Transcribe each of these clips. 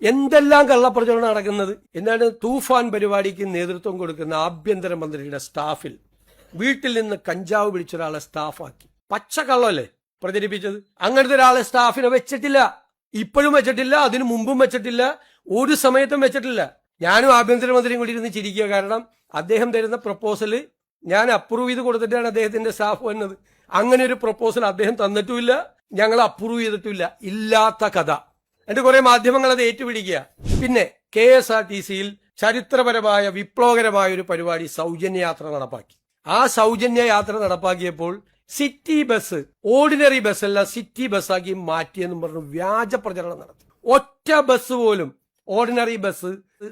എന്തെല്ലാം കള്ളപ്രചരണം നടക്കുന്നത്. എന്താണ് തൂഫാൻ പരിപാടിക്ക് നേതൃത്വം കൊടുക്കുന്ന ആഭ്യന്തരമന്ത്രിയുടെ സ്റ്റാഫിൽ വീട്ടിൽ നിന്ന് കഞ്ചാവ് പിടിച്ച ഒരാളെ സ്റ്റാഫാക്കി. പച്ചക്കള്ളല്ലേ പ്രചരിപ്പിച്ചത്. അങ്ങനത്തെ ഒരാളെ സ്റ്റാഫിനെ വെച്ചിട്ടില്ല, ഇപ്പോഴും വെച്ചിട്ടില്ല, അതിനു മുമ്പും വെച്ചിട്ടില്ല, ഒരു സമയത്തും വെച്ചിട്ടില്ല. ഞാനും ആഭ്യന്തരമന്ത്രിയും കൂടി ഇരുന്ന് ചിരിക്കുക. കാരണം അദ്ദേഹം തരുന്ന പ്രപ്പോസല് ഞാൻ അപ്രൂവ് ചെയ്ത് കൊടുത്തിട്ടാണ് അദ്ദേഹത്തിന്റെ സ്റ്റാഫ് വന്നത്. അങ്ങനെ ഒരു പ്രപ്പോസൽ അദ്ദേഹം തന്നിട്ടുമില്ല, ഞങ്ങൾ അപ്രൂവ് ചെയ്തിട്ടില്ല. ഇല്ലാത്ത കഥ. എന്നിട്ട് കുറെ മാധ്യമങ്ങൾ അത് ഏറ്റുപിടിക്കുക. പിന്നെ KSRTCയിൽ ചരിത്രപരമായ വിപ്ലവകരമായ ഒരു പരിപാടി സൗജന്യയാത്ര നടപ്പാക്കി. ആ സൗജന്യയാത്ര നടപ്പാക്കിയപ്പോൾ സിറ്റി ബസ്, ഓർഡിനറി ബസ് അല്ല സിറ്റി ബസ്സാക്കി മാറ്റിയെന്നും പറഞ്ഞു വ്യാജ പ്രചരണം നടത്തി. ഒറ്റ ബസ് പോലും ഓർഡിനറി ബസ്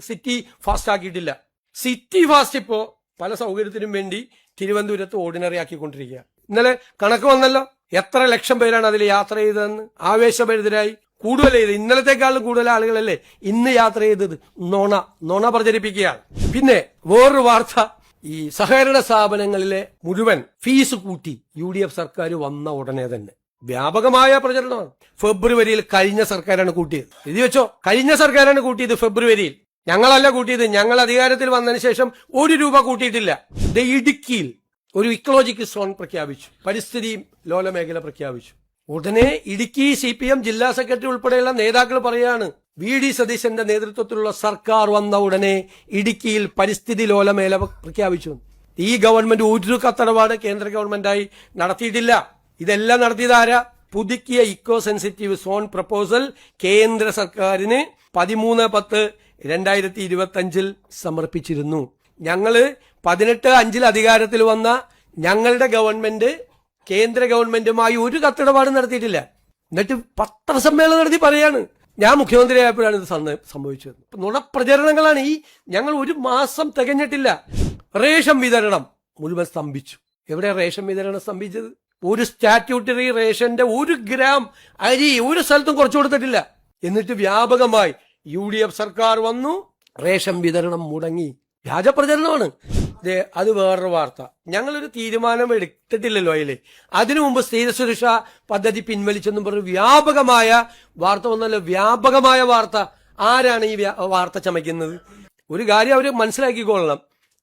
സിറ്റി ഫാസ്റ്റ് ആക്കിയിട്ടില്ല. സിറ്റി ഫാസ്റ്റ് ഇപ്പോ പല സൗകര്യത്തിനും വേണ്ടി തിരുവനന്തപുരത്ത് ഓർഡിനറി ആക്കിക്കൊണ്ടിരിക്കുക. ഇന്നലെ കണക്ക് വന്നല്ലോ, എത്ര ലക്ഷം പേരാണ് അതിൽ യാത്ര ചെയ്തതെന്ന്. ആവേശഭരിതരായി കൂടുതൽ ചെയ്ത്, ഇന്നലത്തെക്കാളും കൂടുതൽ ആളുകളല്ലേ ഇന്ന് യാത്ര ചെയ്തത്. നുണ പ്രചരിപ്പിക്കുകയാണ്. പിന്നെ വേറൊരു വാർത്ത, ഈ സഹകരണ സ്ഥാപനങ്ങളിലെ മുഴുവൻ ഫീസ് കൂട്ടി UDF സർക്കാർ വന്ന ഉടനെ തന്നെ വ്യാപകമായ പ്രചരണമാണ്. ഫെബ്രുവരിയിൽ കഴിഞ്ഞ സർക്കാരാണ് കൂട്ടിയത്. എഴുതി വെച്ചോ, കഴിഞ്ഞ സർക്കാരാണ് കൂട്ടിയത് ഫെബ്രുവരിയിൽ. ഞങ്ങളല്ല കൂട്ടിയത്. ഞങ്ങൾ അധികാരത്തിൽ വന്നതിന് ശേഷം ₹1 കൂട്ടിയിട്ടില്ല. ഇടുക്കിയിൽ ഒരു ഇക്കോളജിക്കൽ സോൺ പ്രഖ്യാപിച്ചു, പരിസ്ഥിതി ലോലമേഖല പ്രഖ്യാപിച്ചു. ഉടനെ ഇടുക്കി CPM ജില്ലാ സെക്രട്ടറി ഉൾപ്പെടെയുള്ള നേതാക്കൾ പറയാണ്, VD സതീശന്റെ നേതൃത്വത്തിലുള്ള സർക്കാർ വന്ന ഉടനെ ഇടുക്കിയിൽ പരിസ്ഥിതി ലോലമേഖല പ്രഖ്യാപിച്ചു. ഈ ഗവൺമെന്റ് ഒരു കത്തടപാട് കേന്ദ്ര ഗവൺമെന്റായി നടത്തിയിട്ടില്ല. ഇതെല്ലാം നടത്തിയത് ആരാ? പുതുക്കിയ ഇക്കോ സെൻസിറ്റീവ് സോൺ പ്രപ്പോസൽ കേന്ദ്ര സർക്കാരിന് 13/10/2025 സമർപ്പിച്ചിരുന്നു. ഞങ്ങള് 18/5 അധികാരത്തിൽ വന്ന ഞങ്ങളുടെ ഗവൺമെന്റ് കേന്ദ്ര ഗവൺമെന്റുമായി ഒരു കത്തിടപാട് നടത്തിയിട്ടില്ല. എന്നിട്ട് പത്രസമ്മേളനം നടത്തി പറയാണ് ഞാൻ മുഖ്യമന്ത്രിയായപ്പോഴാണ് ഇത് സംഭവിച്ചത്. നുണപ്രചരണങ്ങളാണ് ഈ. ഞങ്ങൾ 1 മാസം തികഞ്ഞിട്ടില്ല, റേഷൻ വിതരണം മുഴുവൻ സ്തംഭിച്ചു. എവിടെ റേഷൻ വിതരണം സ്തംഭിച്ചത്? ഒരു സ്റ്റാറ്റ്യൂട്ടറി റേഷന്റെ 1 ഗ്രാം അരി ഒരു സ്ഥലത്തും കുറച്ചു കൊടുത്തിട്ടില്ല. എന്നിട്ട് വ്യാപകമായി UDF സർക്കാർ വന്നു, റേഷൻ വിതരണം മുടങ്ങി. വ്യാജപ്രചരണമാണ്. അത് വേറൊരു വാർത്ത. ഞങ്ങളൊരു തീരുമാനം എടുത്തിട്ടില്ലല്ലോ അതില്. അതിനു മുമ്പ് സ്ത്രീ സുരക്ഷാ പദ്ധതി പിൻവലിച്ചെന്നും പറഞ്ഞു വ്യാപകമായ വാർത്ത വന്നല്ലോ. വ്യാപകമായ വാർത്ത. ആരാണ് ഈ വാർത്ത ചമയ്ക്കുന്നത്? ഒരു കാര്യം അവര് മനസ്സിലാക്കിക്കൊള്ളണം.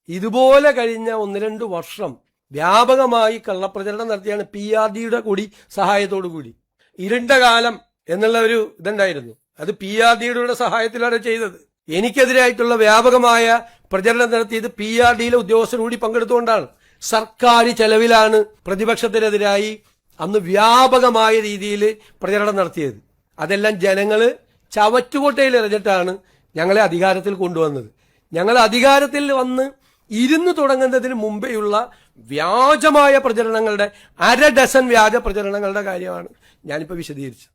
ഇതുപോലെ കഴിഞ്ഞ 1-2 വർഷം വ്യാപകമായി കള്ളപ്രചരണം നടത്തിയാണ് PRDയുടെ കൂടി സഹായത്തോടു കൂടി. ഇരുണ്ട കാലം എന്നുള്ള ഒരു ഇതുണ്ടായിരുന്നു, അത് PRDയുടെ സഹായത്തിലാണ് ചെയ്തത്. എനിക്കെതിരായിട്ടുള്ള വ്യാപകമായ പ്രചരണം നടത്തിയത് PRDയിലെ ഉദ്യോഗസ്ഥർ കൂടി പങ്കെടുത്തുകൊണ്ടാണ്. സർക്കാർ ചെലവിലാണ് പ്രതിപക്ഷത്തിനെതിരായി അന്ന് വ്യാപകമായ രീതിയിൽ പ്രചരണം നടത്തിയത്. അതെല്ലാം ജനങ്ങള് ചവറ്റുകൊട്ടയിൽ എറിഞ്ഞിട്ടാണ് ഞങ്ങളെ അധികാരത്തിൽ കൊണ്ടുവന്നത്. ഞങ്ങൾ അധികാരത്തിൽ വന്ന് ഇരുന്ന് തുടങ്ങുന്നതിന് മുമ്പേയുള്ള വ്യാജമായ പ്രചരണങ്ങളുടെ 1/2 ഡസൻ വ്യാജ പ്രചരണങ്ങളുടെ കാര്യമാണ് ഞാനിപ്പോൾ വിശദീകരിച്ചത്.